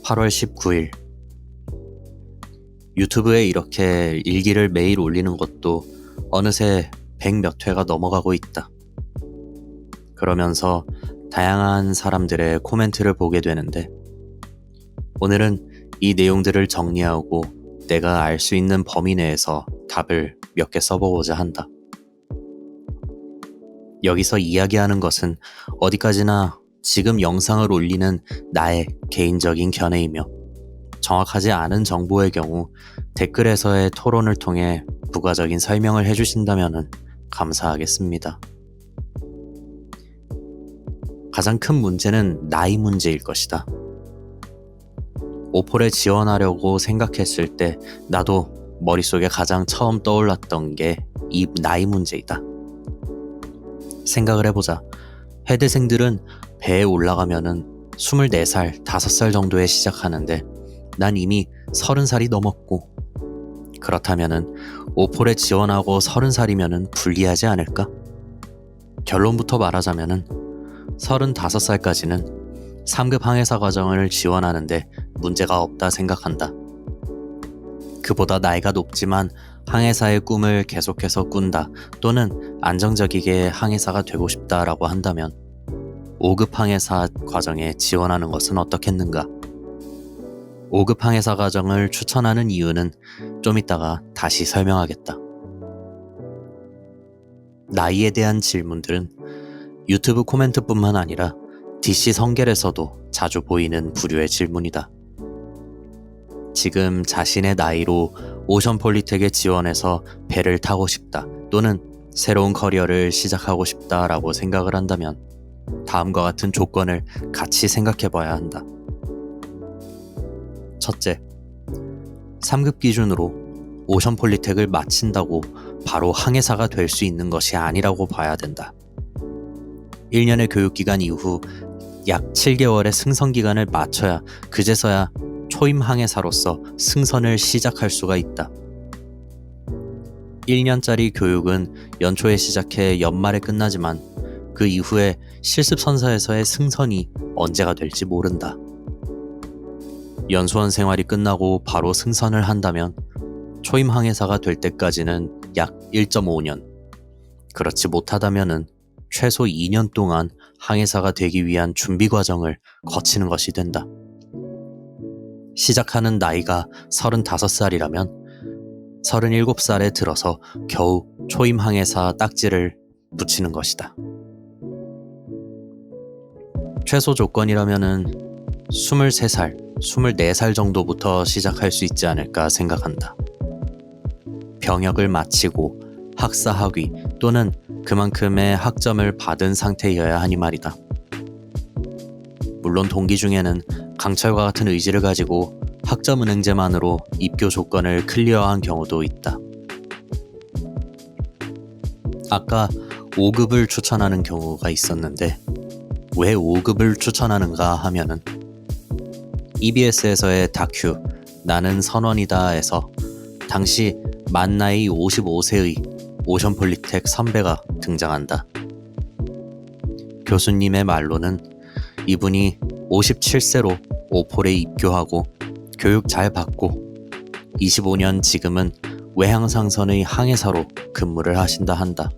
8월 19일 유튜브에 이렇게 일기를 매일 올리는 것도 어느새 100몇 회가 넘어가고 있다. 그러면서 다양한 사람들의 코멘트를 보게 되는데 오늘은 이 내용들을 정리하고 내가 알 수 있는 범위 내에서 답을 몇 개 써보고자 한다. 여기서 이야기하는 것은 어디까지나 지금 영상을 올리는 나의 개인적인 견해이며 정확하지 않은 정보의 경우 댓글에서의 토론을 통해 부가적인 설명을 해주신다면 감사하겠습니다. 가장 큰 문제는 나이 문제일 것이다. 오폴에 지원하려고 생각했을 때 나도 머릿속에 가장 처음 떠올랐던 게 이 나이 문제이다. 생각을 해보자. 해대생들은 배에 올라가면은 24살, 5살 정도에 시작하는데 난 이미 30살이 넘었고 그렇다면은 오폴에 지원하고 30살이면은 불리하지 않을까? 결론부터 말하자면은 35살까지는 3급 항해사 과정을 지원하는데 문제가 없다 생각한다. 그보다 나이가 높지만 항해사의 꿈을 계속해서 꾼다 또는 안정적이게 항해사가 되고 싶다라고 한다면 5급 항해사 과정에 지원하는 것은 어떻겠는가? 5급 항해사 과정을 추천하는 이유는 좀 이따가 다시 설명하겠다. 나이에 대한 질문들은 유튜브 코멘트뿐만 아니라 DC 성겔에서도 자주 보이는 부류의 질문이다. 지금 자신의 나이로 오션폴리텍에 지원해서 배를 타고 싶다 또는 새로운 커리어를 시작하고 싶다라고 생각을 한다면 다음과 같은 조건을 같이 생각해 봐야 한다. 첫째, 3급 기준으로 오션폴리텍을 마친다고 바로 항해사가 될 수 있는 것이 아니라고 봐야 된다. 1년의 교육기간 이후 약 7개월의 승선기간을 마쳐야 그제서야 초임 항해사로서 승선을 시작할 수가 있다. 1년짜리 교육은 연초에 시작해 연말에 끝나지만 그 이후에 실습선사에서의 승선이 언제가 될지 모른다. 연수원 생활이 끝나고 바로 승선을 한다면 초임 항해사가 될 때까지는 약 1.5년, 그렇지 못하다면은 최소 2년 동안 항해사가 되기 위한 준비 과정을 거치는 것이 된다. 시작하는 나이가 35살이라면 37살에 들어서 겨우 초임 항해사 딱지를 붙이는 것이다. 최소 조건이라면은 23살, 24살 정도부터 시작할 수 있지 않을까 생각한다. 병역을 마치고 학사 학위 또는 그만큼의 학점을 받은 상태여야 하니 말이다. 물론 동기 중에는 강철과 같은 의지를 가지고 학점은행제만으로 입교 조건을 클리어한 경우도 있다. 아까 5급을 추천하는 경우가 있었는데 왜 5급을 추천하는가 하면은 EBS에서의 다큐 나는 선원이다에서 당시 만 나이 55세의 오션폴리텍 선배가 등장한다. 교수님의 말로는 이분이 57세로 오폴에 입교하고 교육 잘 받고 25년 지금은 외항상선의 항해사로 근무를 하신다 한다.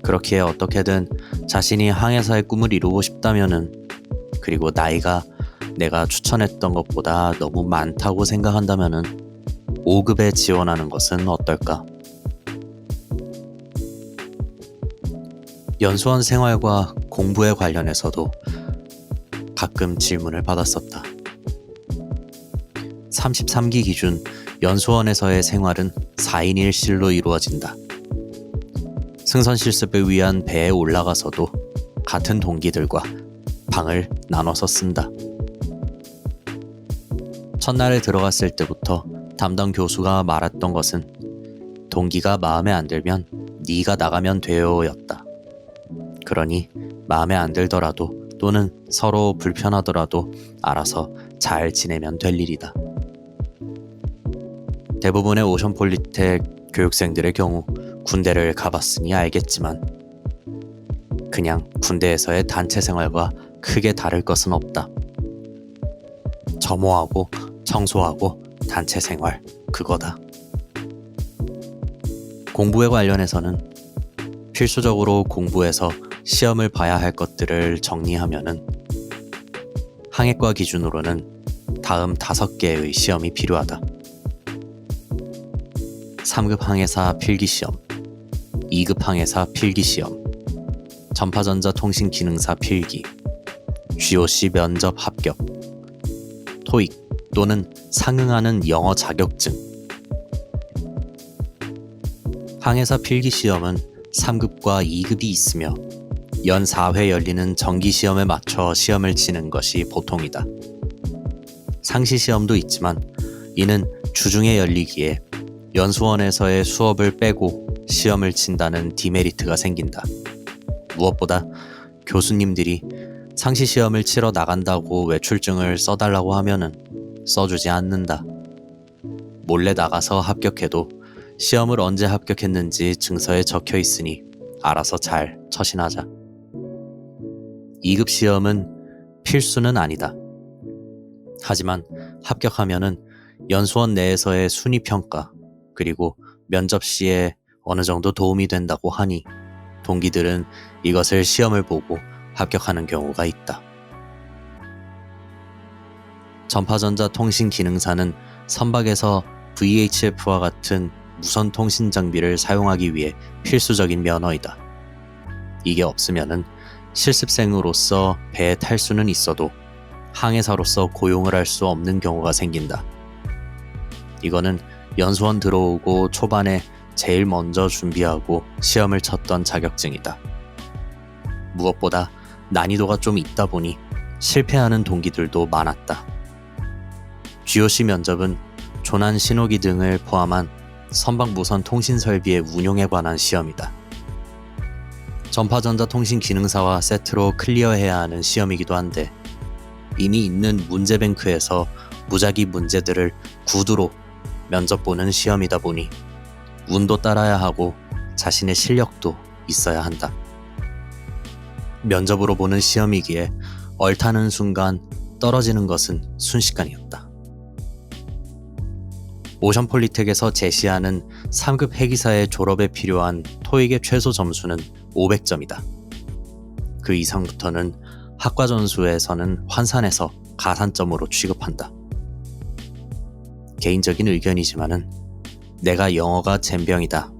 그렇기에 어떻게든 자신이 항해사의 꿈을 이루고 싶다면은 그리고 나이가 내가 추천했던 것보다 너무 많다고 생각한다면은 5급에 지원하는 것은 어떨까? 연수원 생활과 공부에 관련해서도 가끔 질문을 받았었다. 33기 기준 연수원에서의 생활은 4인 1실로 이루어진다. 승선 실습을 위한 배에 올라가서도 같은 동기들과 방을 나눠서 쓴다. 첫날에 들어갔을 때부터 담당 교수가 말했던 것은 동기가 마음에 안 들면 네가 나가면 돼요 였다. 그러니 마음에 안 들더라도 또는 서로 불편하더라도 알아서 잘 지내면 될 일이다. 대부분의 오션폴리텍 교육생들의 경우 군대를 가봤으니 알겠지만 그냥 군대에서의 단체 생활과 크게 다를 것은 없다. 점호하고 청소하고 단체 생활, 그거다. 공부에 관련해서는 필수적으로 공부해서 시험을 봐야 할 것들을 정리하면은 항해과 기준으로는 다음 5개의 시험이 필요하다. 3급 항해사 필기시험, 2급 항해사 필기시험, 전파전자통신기능사 필기, GOC 면접 합격, 토익 또는 상응하는 영어 자격증. 항해사 필기시험은 3급과 2급이 있으며 연 4회 열리는 정기시험에 맞춰 시험을 치는 것이 보통이다. 상시시험도 있지만 이는 주중에 열리기에 연수원에서의 수업을 빼고 시험을 친다는 디메리트가 생긴다. 무엇보다 교수님들이 상시시험을 치러 나간다고 외출증을 써달라고 하면은 써주지 않는다. 몰래 나가서 합격해도 시험을 언제 합격했는지 증서에 적혀 있으니 알아서 잘 처신하자. 2급 시험은 필수는 아니다. 하지만 합격하면은 연수원 내에서의 순위평가 그리고 면접 시에 어느 정도 도움이 된다고 하니 동기들은 이것을 시험을 보고 합격하는 경우가 있다. 전파전자통신기능사는 선박에서 VHF와 같은 무선 통신 장비를 사용하기 위해 필수적인 면허이다. 이게 없으면은 실습생으로서 배에 탈 수는 있어도 항해사로서 고용을 할 수 없는 경우가 생긴다. 이거는 연수원 들어오고 초반에 제일 먼저 준비하고 시험을 쳤던 자격증이다. 무엇보다 난이도가 좀 있다 보니 실패하는 동기들도 많았다. GOC 면접은 조난 신호기 등을 포함한 선박 무선 통신 설비의 운용에 관한 시험이다. 전파전자통신 기능사와 세트로 클리어해야 하는 시험이기도 한데 이미 있는 문제뱅크에서 무작위 문제들을 구두로 면접 보는 시험이다 보니 운도 따라야 하고 자신의 실력도 있어야 한다. 면접으로 보는 시험이기에 얼타는 순간 떨어지는 것은 순식간이었다. 오션폴리텍에서 제시하는 3급 해기사의 졸업에 필요한 토익의 최소 점수는 500점이다. 그 이상부터는 학과전수에서는 환산해서 가산점으로 취급한다. 개인적인 의견이지만은 내가 영어가 젬병이다.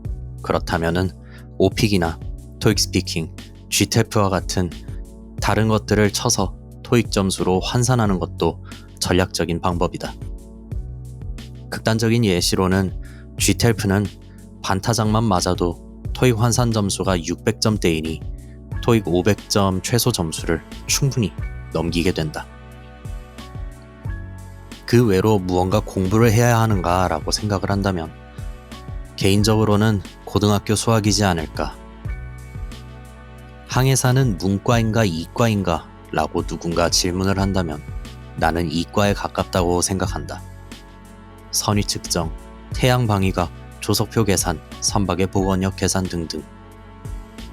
그렇다면은 오픽이나 토익 스피킹, GTEF와 같은 다른 것들을 쳐서 토익 점수로 환산하는 것도 전략적인 방법이다. 극단적인 예시로는 GTEF는 반타작만 맞아도 토익 환산 점수가 600점대이니 토익 500점 최소 점수를 충분히 넘기게 된다. 그 외로 무언가 공부를 해야 하는가 라고 생각을 한다면 개인적으로는 고등학교 수학이지 않을까. 항해사는 문과인가 이과인가 라고 누군가 질문을 한다면 나는 이과에 가깝다고 생각한다. 선위 측정, 태양 방위각, 조석표 계산, 선박의 복원력 계산 등등.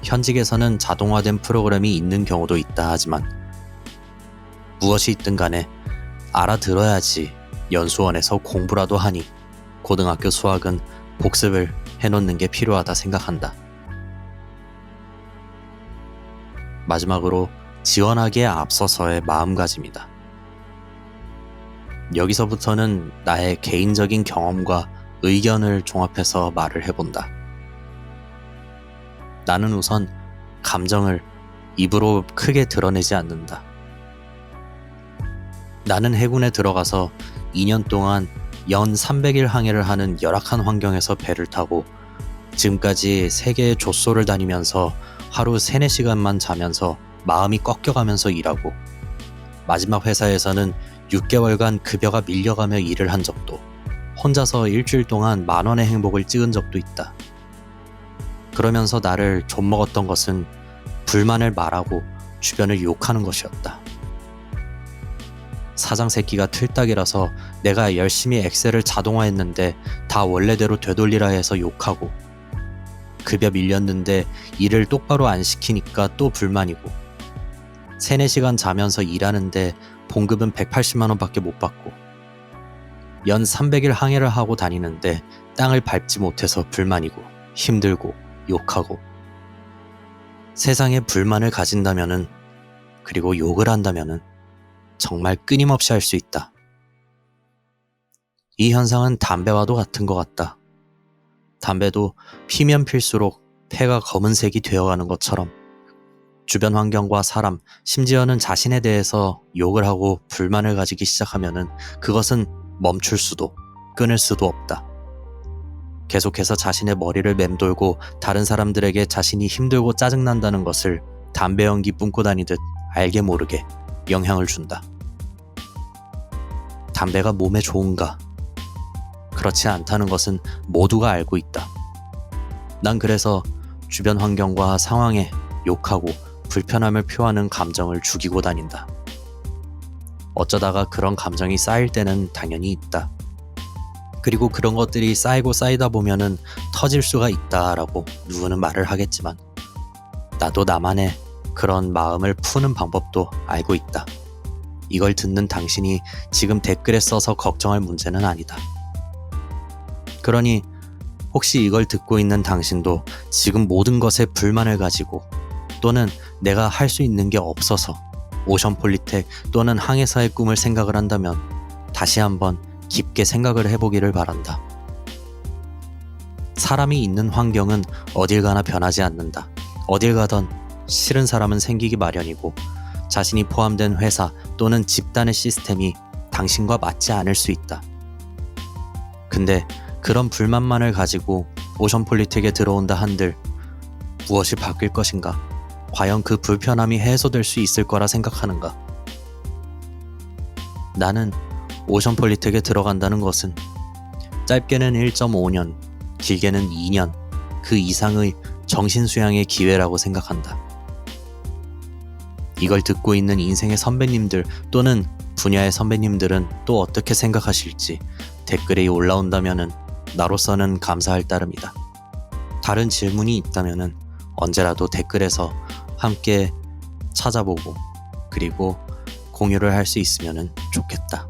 현직에서는 자동화된 프로그램이 있는 경우도 있다 하지만 무엇이 있든 간에 알아들어야지 연수원에서 공부라도 하니 고등학교 수학은 복습을 해놓는 게 필요하다 생각한다. 마지막으로 지원하기에 앞서서의 마음가짐이다. 여기서부터는 나의 개인적인 경험과 의견을 종합해서 말을 해본다. 나는 우선 감정을 입으로 크게 드러내지 않는다. 나는 해군에 들어가서 2년 동안 연 300일 항해를 하는 열악한 환경에서 배를 타고 지금까지 세계의 조소를 다니면서 하루 3-4시간만 자면서 마음이 꺾여가면서 일하고 마지막 회사에서는 6개월간 급여가 밀려가며 일을 한 적도 혼자서 일주일 동안 10,000원의 행복을 찍은 적도 있다. 그러면서 나를 좀먹었던 것은 불만을 말하고 주변을 욕하는 것이었다. 사장 새끼가 틀딱이라서 내가 열심히 엑셀을 자동화했는데 다 원래대로 되돌리라 해서 욕하고 급여 밀렸는데 일을 똑바로 안 시키니까 또 불만이고 3-4시간 자면서 일하는데 봉급은 180만 원밖에 못 받고 연 300일 항해를 하고 다니는데 땅을 밟지 못해서 불만이고 힘들고 욕하고 세상에 불만을 가진다면은 그리고 욕을 한다면은 정말 끊임없이 할 수 있다. 이 현상은 담배와도 같은 것 같다. 담배도 피면 필수록 폐가 검은색이 되어가는 것처럼 주변 환경과 사람, 심지어는 자신에 대해서 욕을 하고 불만을 가지기 시작하면은 그것은 멈출 수도 끊을 수도 없다. 계속해서 자신의 머리를 맴돌고 다른 사람들에게 자신이 힘들고 짜증난다는 것을 담배 연기 뿜고 다니듯 알게 모르게 영향을 준다. 담배가 몸에 좋은가? 그렇지 않다는 것은 모두가 알고 있다. 난 그래서 주변 환경과 상황에 욕하고 불편함을 표하는 감정을 죽이고 다닌다. 어쩌다가 그런 감정이 쌓일 때는 당연히 있다. 그리고 그런 것들이 쌓이고 쌓이다 보면은 터질 수가 있다라고 누구는 말을 하겠지만 나도 나만의 그런 마음을 푸는 방법도 알고 있다. 이걸 듣는 당신이 지금 댓글에 써서 걱정할 문제는 아니다. 그러니 혹시 이걸 듣고 있는 당신도 지금 모든 것에 불만을 가지고 또는 내가 할 수 있는 게 없어서 오션폴리텍 또는 항해사의 꿈을 생각을 한다면 다시 한번 깊게 생각을 해보기를 바란다. 사람이 있는 환경은 어딜 가나 변하지 않는다. 어딜 가던 싫은 사람은 생기기 마련이고 자신이 포함된 회사 또는 집단의 시스템이 당신과 맞지 않을 수 있다. 근데 그런 불만만을 가지고 오션폴리텍에 들어온다 한들 무엇이 바뀔 것인가? 과연 그 불편함이 해소될 수 있을 거라 생각하는가? 나는 오션폴리텍에 들어간다는 것은 짧게는 1.5년, 길게는 2년, 그 이상의 정신수양의 기회라고 생각한다. 이걸 듣고 있는 인생의 선배님들 또는 분야의 선배님들은 또 어떻게 생각하실지 댓글에 올라온다면은 나로서는 감사할 따름이다. 다른 질문이 있다면은 언제라도 댓글에서 함께 찾아보고 그리고 공유를 할 수 있으면 좋겠다.